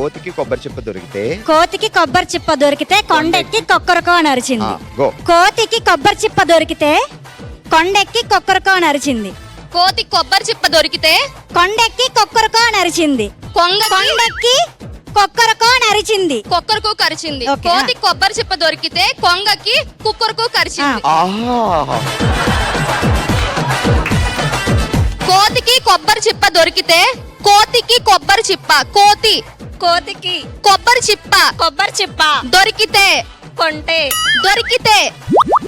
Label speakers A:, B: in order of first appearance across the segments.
A: కోతికి కొబ్బరి చిప్ప దొరికితే
B: కొండెక్కి కొక్కరకో అని అరిచింది.
A: గో.
B: కోతికి కొబ్బరి చిప్ప దొరికితే కొండెక్కి కొక్కరకో అని అరిచింది.
C: కోతి కొబ్బరి చిప్ప దొరికితే
B: కొండెక్కి కొక్కరకో అని అరిచింది. కొండెక్కి కొక్కరకో అని అరిచింది.
C: కుక్కరకు కరిచింది.
B: ఓకే.
C: కోతి కొబ్బరి చిప్ప దొరికితే కొంగకి కుక్కరకు కరిచింది. కోతికి కొబ్బరి చిప్ప దొరికితే కోతికి కొబ్బరి చిప్ప కోతికి కొబ్బరి చిప్ప దొరికితే కొంటే దొరికితే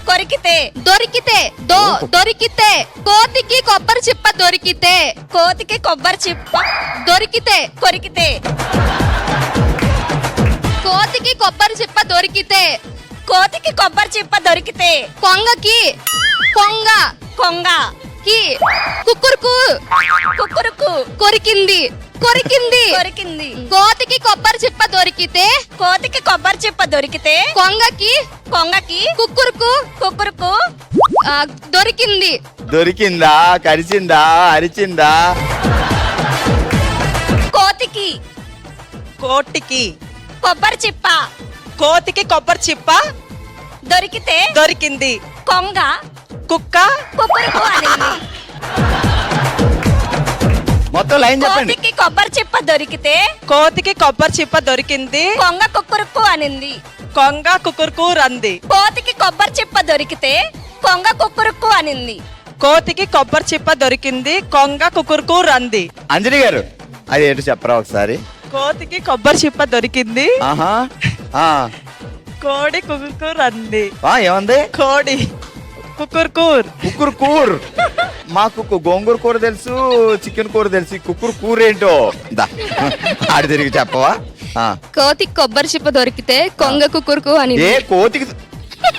C: దొరికితే కోతికి కొబ్బరి చిప్ప దొరికితే దొరికితే కోతికి కొబ్బరి చిప్ప దొరికితే కొంగకి కుక్కురుకు కొరికింది. కోతికి కొబ్బరి చిప్ప దొరికితే కొంగకి కుక్కురుకు దొరికింది.
A: దొరికిందా, కరిచిందా, అరిచిందా?
B: కోతికి
D: కోతికి కొబ్బరి చిప్ప దొరికింది.
B: కొంగ
D: కుక్క
B: కుక్కురుకు అనింది.
A: మొత్తం లైన్ చెప్పండి.
B: కోతికి కొబ్బరి చిప్ప దొరికితే
D: కోతికి కొబ్బరి చిప్ప దొరికింది.
B: కొంగ కుక్కురుకు అనింది.
D: కొంగ కుక్కురుకు రంది.
B: కోతికి కొబ్బరి చిప్ప దొరికితే కొంగ కుక్కురుకు అనింది.
D: కోతికి కొబ్బరి చిప్ప దొరికింది. కొంగ కుక్కురుకు రంది.
A: అంజలి గారు అది ఏంటో చెప్పరా ఒకసారి?
D: కోతికి కొబ్బరి చిప్ప దొరికింది.
A: ఆహా.
D: కోడి కుక్కురుకు రంది.
A: ఏముంది?
D: కోడి
A: కుక్కురు కూర్. మాకు గోంగూర కూర తెలుసు, చికెన్ కూర తెలుసు. కుక్కురు కూర ఏంటో ఆడి తిరిగి చెప్పవా?
C: కోతికి కొబ్బరి చిప్ప దొరికితే కొంగ కుక్కురుకు అని.
A: కోతికి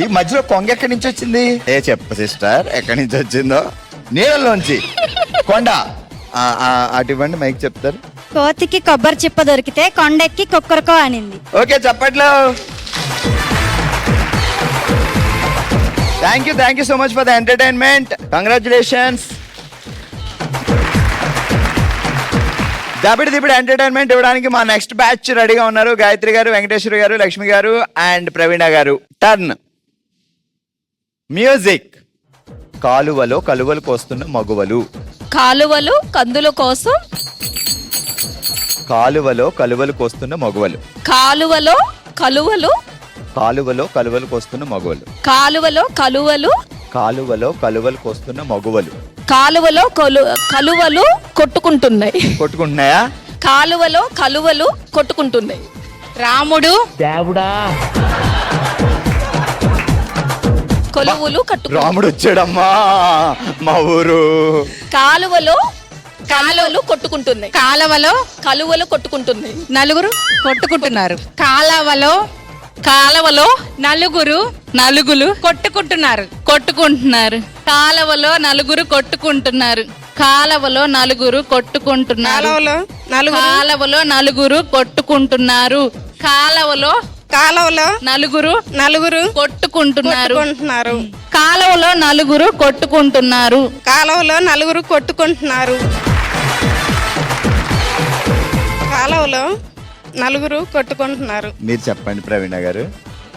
A: ఈ మధ్యలో కొంగ ఎక్కడి నుంచి వచ్చింది? చెప్ప సిస్టర్, ఎక్కడి నుంచి వచ్చిందో? నీళ్ళలోంచి. కొండ. అటు ఇవ్వండి, మైక్ చెప్తారు.
B: కోతికి కొబ్బరి చిప్ప దొరికితే కొండెక్కి కుక్కరకో అనింది.
A: ఓకే, చెప్పట్లో. Thank you so much for the entertainment. Congratulations. దబిడి ఎంటర్టైన్మెంట్ ఇవ్వడానికి మా నెక్స్ట్ బ్యాచ్ రెడీగా ఉన్నారు. గాయత్రి గారు, వెంకటేశ్వర గారు, లక్ష్మి గారు అండ్ ప్రవీణ గారు. Turn music. కాలువలో కలువలు కోస్తున్న మగువలు.
C: కాలువలు కందుల కోసం.
A: కాలువలో కలువలు కోస్తున్న మగువలు.
C: కాలువలో కలువలు
A: కోస్తున్న మగువలు.
C: కాలువలో
A: కలువలు కోస్తున్న మగువలు.
C: కాలువలో కలువలు
A: కొట్టుకుంటున్నాయా?
C: కాలువలో కలువలు కొట్టుకుంటున్నాయి. రాముడు దేవుడా కొలువులు
A: రాముడు వచ్చాడమ్మా మా ఊరు.
C: కాలువలో కొట్టుకుంటున్నాయి. కాలువలో కలువలు కొట్టుకుంటున్నాయి. నలుగురు కొట్టుకుంటున్నారు. కాలువలో నలుగురు కొట్టుకుంటున్నారు. కాలువలో నలుగురు కొట్టుకుంటున్నారు. కాలువలో నలుగురు కొట్టుకుంటున్నారు. కాలువలో నలుగురు కొట్టుకుంటున్నారు. కాలువలో నలుగురు కొట్టుకుంటున్నారు. కాలువలో నలుగురు కొట్టుకుంటున్నారు.
D: కాలువలో నలుగురు కొట్టుకుంటున్నారు.
A: మీరు చెప్పండి ప్రవీణ గారు.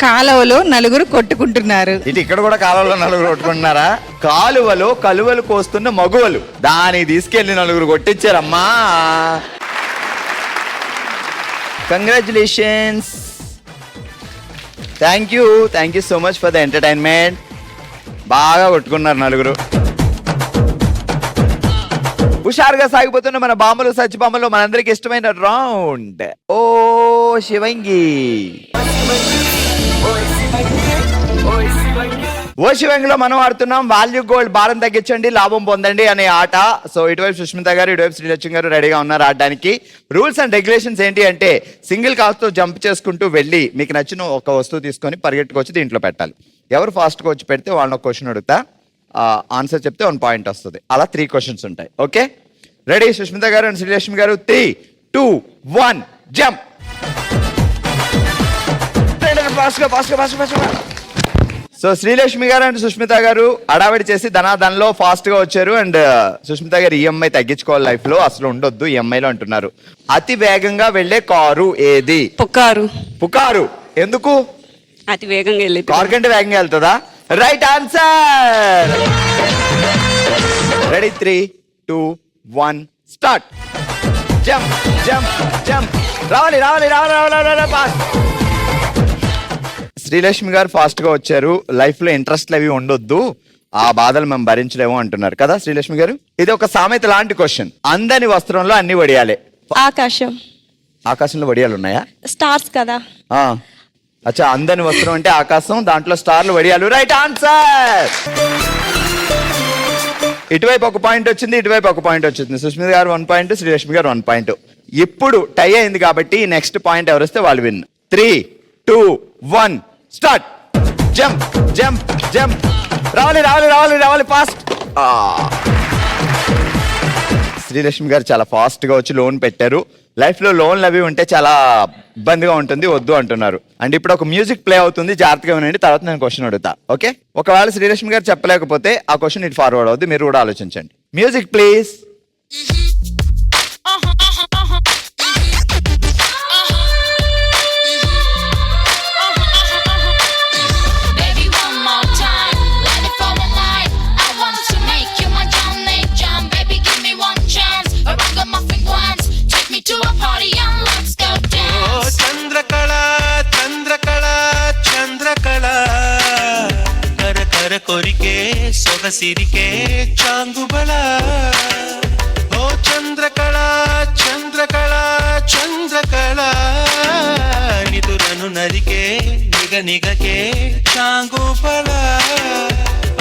D: కాలువలో నలుగురు కొట్టుకుంటున్నారు.
A: ఇటు ఇక్కడ కూడా కాలువలో నలుగురు కొట్టుకుంటున్నారా? కాలువలో కలువలు కోస్తున్న మగువలు. దాన్ని తీసుకెళ్లి నలుగురు కొట్టించారమ్మా. Congratulations. Thank you so much for the entertainment. బాగా కొట్టుకున్నారు నలుగురు. హుషారుగా సాగిపోతున్న మన బామ్మలు సచ్చి బామ్మలు మనందరికి ఇష్టమైన రౌండ్ ఓ శివంగి. ఓ శివంగిలో మనం ఆడుతున్నాం వాల్యూ గోల్డ్, భారం తగ్గించండి లాభం పొందండి అనే ఆట. సో ఇటువైపు సుష్మిత గారు, ఇటువైపు శ్రీలక్ష్మి గారు రెడీగా ఉన్నారు ఆడడానికి. రూల్స్ అండ్ రెగ్యులేషన్స్ ఏంటి అంటే, సింగిల్ కాస్తో జంప్ చేసుకుంటూ వెళ్ళి మీకు నచ్చిన ఒక వస్తువు తీసుకొని పరిగెట్టుకొచ్చి దీంట్లో పెట్టాలి. ఎవరు ఫాస్ట్గా వచ్చి పెడితే వాళ్ళని ఒక క్వశ్చన్ అడుగుతా, ఆన్సర్ చెప్తే 1 పాయింట్ వస్తుంది. అలా 3 క్వశ్చన్స్ ఉంటాయి. Okay, ready? సుష్మిత గారు అండ్ శ్రీలక్ష్మి గారు 3, 2, 1 జంప్. ఫాస్ట్గా. సో శ్రీలక్ష్మి గారు అండ్ సుష్మిత గారు అడావిడి చేసి ధనాధనలో ఫాస్ట్ గా వచ్చారు. అండ్ సుష్మిత గారు ఈఎంఐ తగ్గించుకోవాలి లైఫ్ లో, అసలు ఉండొద్దు ఈఎంఐలో అంటున్నారు. అతి వేగంగా వెళ్లే కారు ఏది? పుకారు. ఎందుకు?
D: అతి వేగంగా వెళ్ళేది.
A: కారు కంటే వేగంగా వెళ్తుందా? Right answer. Ready 3, 2, 1 start. Jump jump jump. రావాలి రావాలి రావాలి రావాలి రావాలి పాస్. శ్రీలక్ష్మి గారు ఫాస్ట్ గా వచ్చారు, లైఫ్ లో ఇంట్రెస్ట్లు అవి ఉండొద్దు, ఆ బాధలు మేము భరించలేము అంటున్నారు కదా శ్రీలక్ష్మి గారు. ఇది ఒక సామెత లాంటి క్వశ్చన్. అందని వస్త్రంలో అన్ని వడియాలే.
D: ఆకాశం.
A: ఆకాశంలో వడియాలు ఉన్నాయా?
D: స్టార్స్ కదా.
A: అచ్చా, అందని వస్త్రం అంటే ఆకాశం, దాంట్లో స్టార్లు వడియాలు. Right answer. ఇటువైపు ఒక పాయింట్ వచ్చింది, ఇటువైపు ఒక పాయింట్ వచ్చింది. సుష్మిత గారు 1 పాయింట్, శ్రీలక్ష్మి గారు 1 పాయింట్. ఇప్పుడు టై అయింది కాబట్టి నెక్స్ట్ పాయింట్ ఎవరిస్తే వాళ్ళు win. 3, 2, 1 start. Jump jump jump. రావాలి రావాలి రావాలి రావాలి ఫాస్ట్. శ్రీలక్ష్మి గారు చాలా ఫాస్ట్ గా వచ్చి లోన్ పెట్టారు. లైఫ్ లో లోన్లు అవి ఉంటే చాలా ఇబ్బందిగా ఉంటుంది, వద్దు అంటున్నారు. అండ్ ఇప్పుడు ఒక మ్యూజిక్ ప్లే అవుతుంది, జాగ్రత్తగా వినండి, తర్వాత నేను క్వశ్చన్ అడుగుతా. ఓకే? ఒకవేళ శ్రీలక్ష్మి గారు చెప్పలేకపోతే ఆ క్వశ్చన్ ఇటు ఫార్వర్డ్ అవుద్ది, మీరు కూడా ఆలోచించండి. Music please.
E: కొరికే సొగసిరికే చాంగుబళ. ఓ చంద్రకళ చంద్రకళ చంద్రకళ, నిదురను నరికే నిగ నిగకే చాంగుబళ.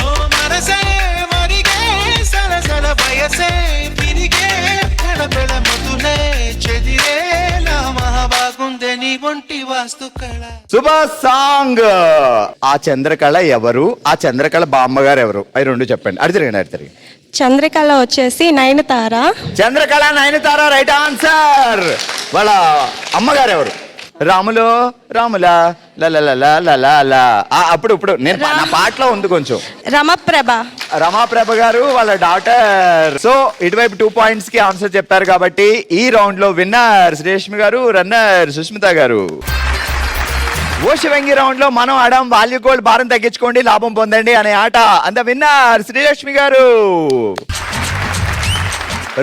E: ఓ మనసే మరిగే సలసల వయసే విరిగే కళబెళ మొదలే చెదిరేలా మహాబాగుందే నీ ఒంటి వాస్తు కళ.
A: Super song. ఆ చంద్రకళ ఎవరు? ఆ చంద్రకళ బామ్మగారు ఎవరు? అవి రెండు చెప్పండి. అడిగిరండి.
D: చంద్రకళ వచ్చేసి నయనతార.
A: Chandrakala Nayanthara right answer. వాళ్ళ అమ్మగారు ఎవరు? రాములో రాములా లలా. అప్పుడు నేను నా పాటలో ఉంది కొంచెం. రమాప్రభ గారు వాళ్ళ డాటర్. సో ఇటువైపు 2 పాయింట్స్ కి ఆన్సర్ చెప్పారు కాబట్టి ఈ రౌండ్ లో విన్నర్ శ్రీలక్ష్మి గారు, రన్నర్ సుష్మిత గారు. ఓషివంగి రౌండ్ లో మనం ఆడాం వాల్యూ గోల్డ్, భారం తగ్గించుకోండి లాభం పొందండి అనే ఆట. అంద విన్నర్ శ్రీలక్ష్మి గారు,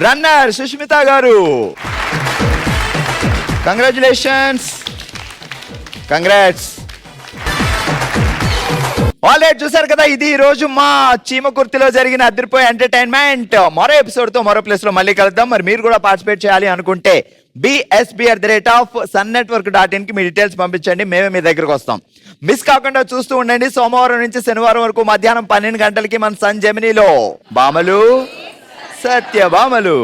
A: రన్నర్ సుష్మిత గారు. Congratulations, congrats. ఆల్రైట్, చూసారు కదా, ఇది ఈ రోజు మా చీమకుర్తిలో జరిగిన అదిరిపోయే ఎంటర్టైన్మెంట్. మరో ఎపిసోడ్ తో మరో ప్లేస్ లో మళ్ళీ కలుద్దాం. మరి మీరు కూడా పార్టిసిపేట్ చేయాలి అనుకుంటే bsb@sunnetwork.in కి మీ డీటెయిల్స్ పంపించండి, మేమే మీ దగ్గరకు వస్తాం. మిస్ కాకుండా చూస్తూ ఉండండి. సోమవారం నుంచి శనివారం వరకు మధ్యాహ్నం 12 గంటలకి మన సన్ జెమినీలో భామలు సత్యభామలు.